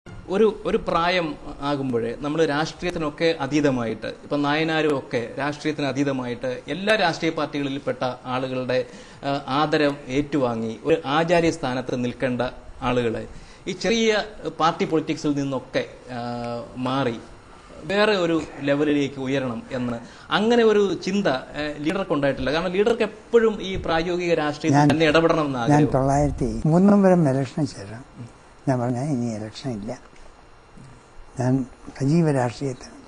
ഒരു പ്രായം ആകുമ്പോഴേ നമ്മൾ രാഷ്ട്രീയത്തിനൊക്കെ അതീതമായിട്ട് ഇപ്പം നായനാരും ഒക്കെ രാഷ്ട്രീയത്തിന് അതീതമായിട്ട് എല്ലാ രാഷ്ട്രീയ പാർട്ടികളിൽപ്പെട്ട ആളുകളുടെ ആദരം ഏറ്റുവാങ്ങി ഒരു ആചാര്യ സ്ഥാനത്ത് നിൽക്കേണ്ട ആളുകളെ ഈ ചെറിയ പാർട്ടി പൊളിറ്റിക്സിൽ നിന്നൊക്കെ മാറി വേറെ ഒരു ലെവലിലേക്ക് ഉയരണം എന്ന് അങ്ങനെ ഒരു ചിന്ത ലീഡർക്ക് ഉണ്ടായിട്ടില്ല. കാരണം ലീഡർക്ക് എപ്പോഴും ഈ പ്രായോഗിക രാഷ്ട്രീയത്തിൽ തന്നെ ഇടപെടണം എന്ന് ഞാൻ 1903 ഇലക്ഷന് ശേഷം ഞാൻ പറഞ്ഞ ഇനി ഇലക്ഷൻ ഇല്ല, ഞാൻ സജീവ രാഷ്ട്രീയത്തിനില്ല.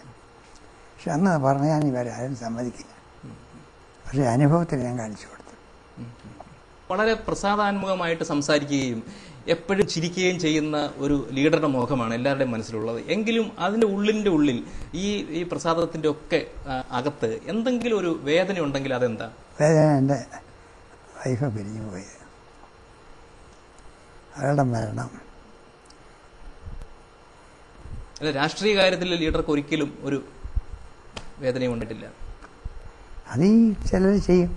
പക്ഷെ അന്ന് പറഞ്ഞ ഞാൻ ഇവരാരും സമ്മതിക്കില്ല. പക്ഷെ അനുഭവത്തിൽ ഞാൻ കാണിച്ചു കൊടുത്തു. വളരെ പ്രസാദാത്മകമായിട്ട് സംസാരിക്കുകയും എപ്പോഴും ചിരിക്കുകയും ചെയ്യുന്ന ഒരു ലീഡറുടെ മുഖമാണ് എല്ലാവരുടെയും മനസ്സിലുള്ളത്. എങ്കിലും അതിൻ്റെ ഉള്ളിൽ ഈ പ്രസാദത്തിൻ്റെ ഒക്കെ അകത്ത് എന്തെങ്കിലും ഒരു വേദന ഉണ്ടെങ്കിൽ അതെന്താ? വേദന എൻ്റെ വൈഫ് പിരിഞ്ഞു പോയത്, അവരുടെ മരണം. അല്ല, രാഷ്ട്രീയ കാര്യത്തിൽ ലീഡർക്ക് ഒരിക്കലും ഒരു വേദനയും കൊണ്ടിട്ടില്ല. അത് ഈ ചിലർ ചെയ്യും,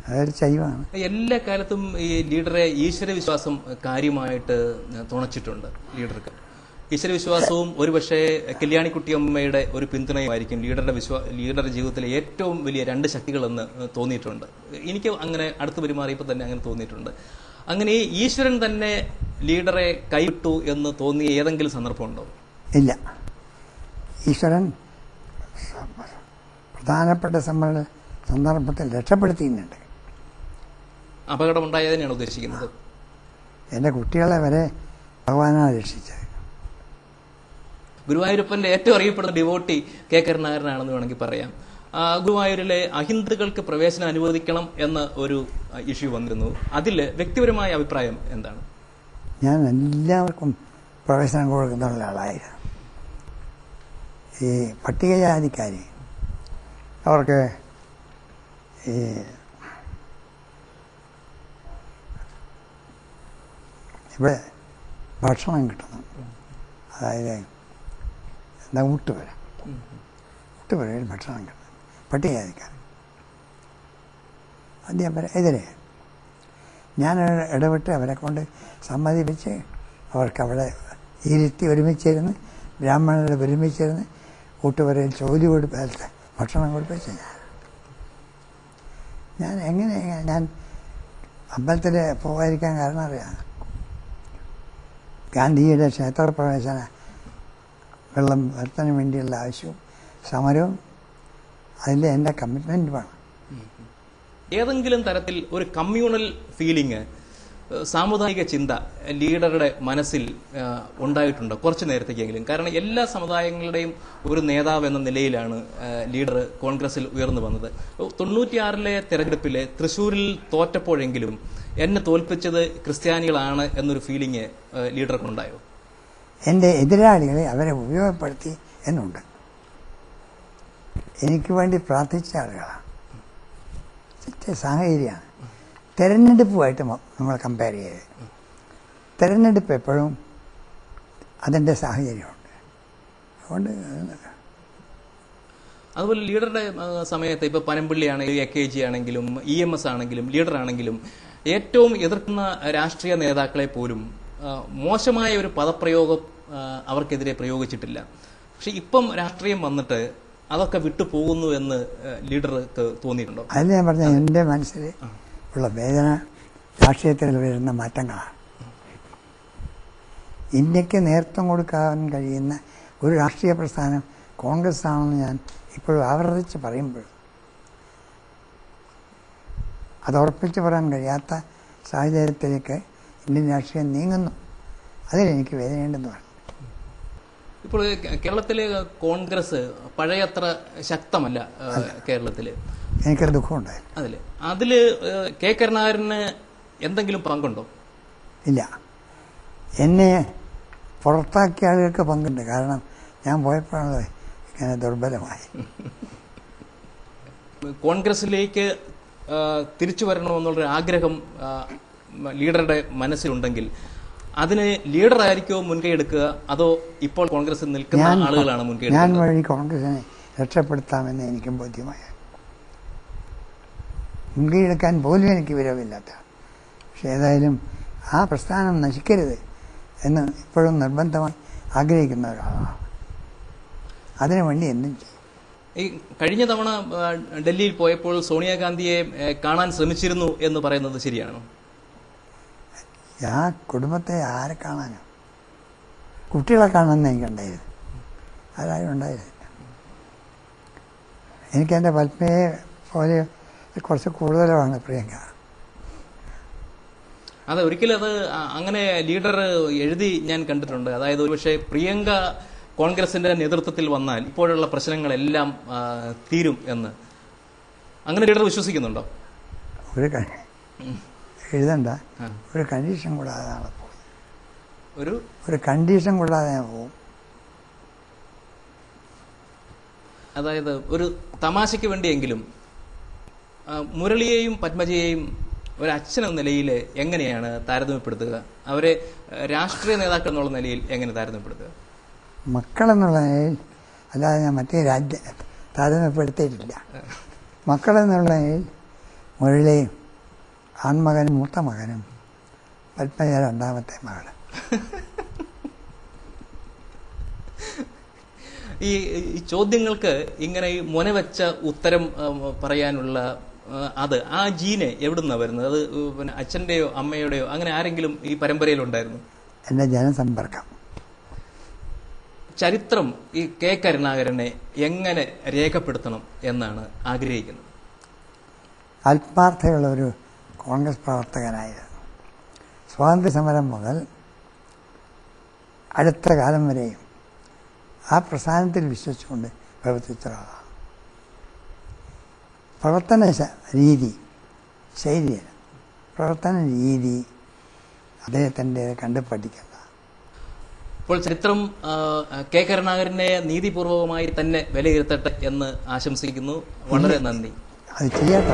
അതൊരു ചൈവാണ്. എല്ലാ കാലത്തും ഈ ലീഡറെ ഈശ്വരവിശ്വാസം കാര്യമായിട്ട് തുണച്ചിട്ടുണ്ട്. ലീഡർക്ക് ഈശ്വരവിശ്വാസവും ഒരുപക്ഷെ കല്യാണിക്കുട്ടിയമ്മയുടെ ഒരു പിന്തുണയുമായിരിക്കും ലീഡറുടെ ജീവിതത്തിലെ ഏറ്റവും വലിയ രണ്ട് ശക്തികളെന്ന് തോന്നിയിട്ടുണ്ട്. എനിക്ക് അങ്ങനെ അടുത്ത് പെരുമാറിയപ്പോൾ തന്നെ അങ്ങനെ തോന്നിയിട്ടുണ്ട്. അങ്ങനെ ഈ ഈശ്വരൻ തന്നെ ലീഡറെ കൈവിട്ടു എന്ന് തോന്നിയ ഏതെങ്കിലും സന്ദർഭമുണ്ടോ? ഇല്ല. ഈശ്വരൻ പ്രധാനപ്പെട്ട സന്ദർഭത്തിൽ രക്ഷപ്പെടുത്തിയിട്ടുണ്ട്. അപകടമുണ്ടായതിനെയാണ് ഉദ്ദേശിക്കുന്നത്. എൻ്റെ കുട്ടികളെ വരെ ഭഗവാനാണ് രക്ഷിച്ചത്. ഗുരുവായൂരപ്പന്റെ ഏറ്റവും അറിയപ്പെടുന്ന ഡിവോട്ടി കെ കരുണാകരനാണെന്ന് വേണമെങ്കിൽ പറയാം. ഗുരുവായൂരിലെ അഹിന്ദുക്കൾക്ക് പ്രവേശനം അനുവദിക്കണം എന്ന ഒരു ഇഷ്യൂ വന്നിരുന്നു. അതിൽ വ്യക്തിപരമായ അഭിപ്രായം എന്താണ്? ഞാൻ എല്ലാവർക്കും പ്രവേശനം കൊടുക്കുന്ന ആളായിരുന്നു. ഈ പട്ടികജാതിക്കാർ അവർക്ക് ഈ ഇവിടെ ഭക്ഷണം കിട്ടുന്നു, അതായത് എന്താ ഊട്ടുപുരയിൽ ഭക്ഷണം കിട്ടുന്നു പട്ടികജാതിക്കാർ. അദ്ദേഹം എതിരെ ഞാൻ ഇടപെട്ട് അവരെ കൊണ്ട് സമ്മതിപ്പിച്ച് അവർക്ക് അവിടെ ഇരുത്തി ഒരുമിച്ചിരുന്ന് ബ്രാഹ്മണരുടെ ഒരുമിച്ചിരുന്ന് ഊട്ടുപുരയിൽ ജോലി കൊടുത്ത് ഭക്ഷണം കൊടുപ്പിച്ച് ഞാൻ അമ്പലത്തിൽ പോകാതിരിക്കാൻ കാരണം അറിയാം. ഗാന്ധിജിയുടെ ക്ഷേത്രപ്രവേശന വെള്ളം വരുത്താൻ വേണ്ടിയുള്ള ആവശ്യവും സമരവും അതിൽ എൻ്റെ കമ്മിറ്റ്മെൻറ്റ് വേണം. ഏതെങ്കിലും തരത്തിൽ ഒരു കമ്മ്യൂണൽ ഫീലിംഗ്, സാമുദായിക ചിന്ത ലീഡറുടെ മനസ്സിൽ ഉണ്ടായിട്ടുണ്ടോ കുറച്ചു നേരത്തേക്കെങ്കിലും? കാരണം എല്ലാ സമുദായങ്ങളുടെയും ഒരു നേതാവ് എന്ന നിലയിലാണ് ലീഡർ കോൺഗ്രസിൽ ഉയർന്നു വന്നത്. 96 തെരഞ്ഞെടുപ്പിലെ തൃശ്ശൂരിൽ തോറ്റപ്പോഴെങ്കിലും എന്നെ തോൽപ്പിച്ചത് ക്രിസ്ത്യാനികളാണ് എന്നൊരു ഫീലിംഗ് ലീഡർക്കുണ്ടായോ? എൻ്റെ എതിരാളികളെ അവരെ ഉപയോഗപ്പെടുത്തി എന്നുണ്ട്. എനിക്ക് വേണ്ടി പ്രാർത്ഥിച്ച ആളുകളാണ്. സാഹചര്യമാണ്. തെരഞ്ഞെടുപ്പുമായിട്ട് നമ്മൾ കമ്പയർ ചെയ്ത്, തെരഞ്ഞെടുപ്പ് എപ്പോഴും അതിൻ്റെ സാഹചര്യമുണ്ട്. അതുകൊണ്ട് അതുപോലെ ലീഡറുടെ സമയത്ത് ഇപ്പോൾ പനമ്പള്ളി ആണെങ്കിലും AKG ആണെങ്കിലും EMS ആണെങ്കിലും ലീഡറാണെങ്കിലും ഏറ്റവും എതിർക്കുന്ന രാഷ്ട്രീയ നേതാക്കളെ പോലും മോശമായ ഒരു പദപ്രയോഗം അവർക്കെതിരെ പ്രയോഗിച്ചിട്ടില്ല. പക്ഷെ ഇപ്പം രാഷ്ട്രീയം വന്നിട്ട് അതൊക്കെ വിട്ടുപോകുന്നു എന്ന് ലീഡർക്ക് തോന്നിയിട്ടുണ്ടോ? അതിൽ ഞാൻ പറഞ്ഞ എൻ്റെ മനസ്സിൽ ഉള്ള വേദന രാഷ്ട്രീയത്തിൽ വരുന്ന മാറ്റങ്ങളാണ്. ഇന്ത്യക്ക് നേതൃത്വം കൊടുക്കാൻ കഴിയുന്ന ഒരു രാഷ്ട്രീയ പ്രസ്ഥാനം കോൺഗ്രസ് ആണെന്ന് ഞാൻ ഇപ്പോഴും ആവർത്തിച്ച് പറയുമ്പോൾ അത് ഉറപ്പിച്ച് പറയാൻ കഴിയാത്ത സാഹചര്യത്തിലേക്ക് ഇന്ത്യൻ രാഷ്ട്രീയം നീങ്ങുന്നു. അതിലെനിക്ക് വേദനയുണ്ടെന്ന് പറഞ്ഞു. ഇപ്പോൾ കേരളത്തിലെ കോൺഗ്രസ് പഴയത്ര ശക്തമല്ല. കേരളത്തില് എനിക്കൊരു ദുഃഖമുണ്ടായി അതില് കെ കരുണാകരന് എന്തെങ്കിലും പങ്കുണ്ടോ? ഇല്ല. എന്നെ പുറത്താക്കിയ ആളുകൾക്ക് പങ്കുണ്ട്. കാരണം ഞാൻ പോയപ്പോഴാണല്ലോ ഇങ്ങനെ ദുർബലമായി. കോൺഗ്രസിലേക്ക് തിരിച്ചു വരണമെന്നുള്ളൊരു ആഗ്രഹം ലീഡറുടെ മനസ്സിലുണ്ടെങ്കിൽ അതിന് ലീഡർ ആയിരിക്കുമോ മുൻകൈ എടുക്കുക, അതോ ഇപ്പോൾ കോൺഗ്രസിൽ നിൽക്കുന്ന ആളുകളാണ് മുൻകൈ എടുക്കുക? ഞാൻ വഴി കോൺഗ്രസിനെ രക്ഷപ്പെടുത്താമെന്ന് എനിക്കും ബോധ്യമായ, മുൻകൈ എടുക്കാൻ പോലും എനിക്ക് വിരവില്ലാത്ത. പക്ഷെ ഏതായാലും ആ പ്രസ്ഥാനം നശിക്കരുത് എന്ന് ഇപ്പോഴും നിർബന്ധമായി ആഗ്രഹിക്കുന്ന ഒരാളാണ്. അതിനുവേണ്ടി എന്തും ചെയ്യും. ഈ കഴിഞ്ഞ തവണ ഡൽഹിയിൽ പോയപ്പോൾ സോണിയാഗാന്ധിയെ കാണാൻ ശ്രമിച്ചിരുന്നു എന്ന് പറയുന്നത് ശരിയാണോ? ആ കുടുംബത്തെ ആരെ കാണാനോ? കുട്ടികളെ കാണാൻ എനിക്കുണ്ടായിരുന്നു, അതാരും ഉണ്ടായിരുന്നില്ല. എനിക്കെൻ്റെ പത്നിയെ പോലെ കുറച്ച് കൂടുതലാണ് പ്രിയങ്ക. അതെ, ഒരിക്കലും അത് അങ്ങനെ ലീഡർ എഴുതി ഞാൻ കണ്ടിട്ടുണ്ട്. അതായത് ഒരുപക്ഷെ പ്രിയങ്ക കോൺഗ്രസിന്റെ നേതൃത്വത്തിൽ വന്നാൽ ഇപ്പോഴുള്ള പ്രശ്നങ്ങളെല്ലാം തീരും എന്ന്. അങ്ങനെ ലീഡർ വിശ്വസിക്കുന്നുണ്ടോ? എഴുതണ്ട, ഒരു കണ്ടീഷൻ കൂടാതെ നാളെ പോകും. ഒരു കണ്ടീഷൻ കൂടാതെ ഞാൻ പോകും. അതായത് ഒരു തമാശയ്ക്ക് വേണ്ടിയെങ്കിലും മുരളിയെയും പത്മജയെയും ഒരു അച്ഛനെന്ന നിലയിൽ എങ്ങനെയാണ് താരതമ്യപ്പെടുത്തുക? അവരെ രാഷ്ട്രീയ നേതാക്കൾ എന്നുള്ള നിലയിൽ എങ്ങനെ താരതമ്യപ്പെടുത്തുക? മക്കളെന്നുള്ള നിലയിൽ, അല്ലാതെ ഞാൻ മറ്റേ താരതമ്യപ്പെടുത്തിയിട്ടില്ല. മക്കളെന്നുള്ള നിലയിൽ മുരളിയും ആൺമകനും മൂത്ത മകനും പത്മജ രണ്ടാമത്തെ മകള്. ഈ ചോദ്യങ്ങൾക്ക് ഇങ്ങനെ മുനവെച്ച ഉത്തരം പറയാനുള്ള ആ ജീന് എവിടുന്നാ വരുന്നത്? അത് പിന്നെ അച്ഛന്റെയോ അമ്മയുടെയോ അങ്ങനെ ആരെങ്കിലും ഈ പരമ്പരയിലുണ്ടായിരുന്നു? എൻ്റെ ജനസമ്പർക്കം. ചരിത്രം ഈ കെ കരുണാകരനെ എങ്ങനെ രേഖപ്പെടുത്തണം എന്നാണ് ആഗ്രഹിക്കുന്നത്? ആത്മാർത്ഥയുള്ള ഒരു കോൺഗ്രസ് പ്രവർത്തകനായിരുന്നു. സ്വാതന്ത്ര്യ സമരം മുതൽ അടുത്ത കാലം വരെയും ആ പ്രസ്ഥാനത്തിൽ വിശ്വസിച്ചുകൊണ്ട് പ്രവർത്തിച്ച ഒരാളാണ്. പ്രവർത്തന രീതി അദ്ദേഹത്തിൻ്റെ കണ്ടു പഠിക്കേണ്ട. ഇപ്പോൾ ചരിത്രം കെ കരുണാകരനെ നീതിപൂർവകമായി തന്നെ വിലയിരുത്തട്ടെ എന്ന് ആശംസിക്കുന്നു. വളരെ നന്ദി. അത് ചെയ്യാത്ത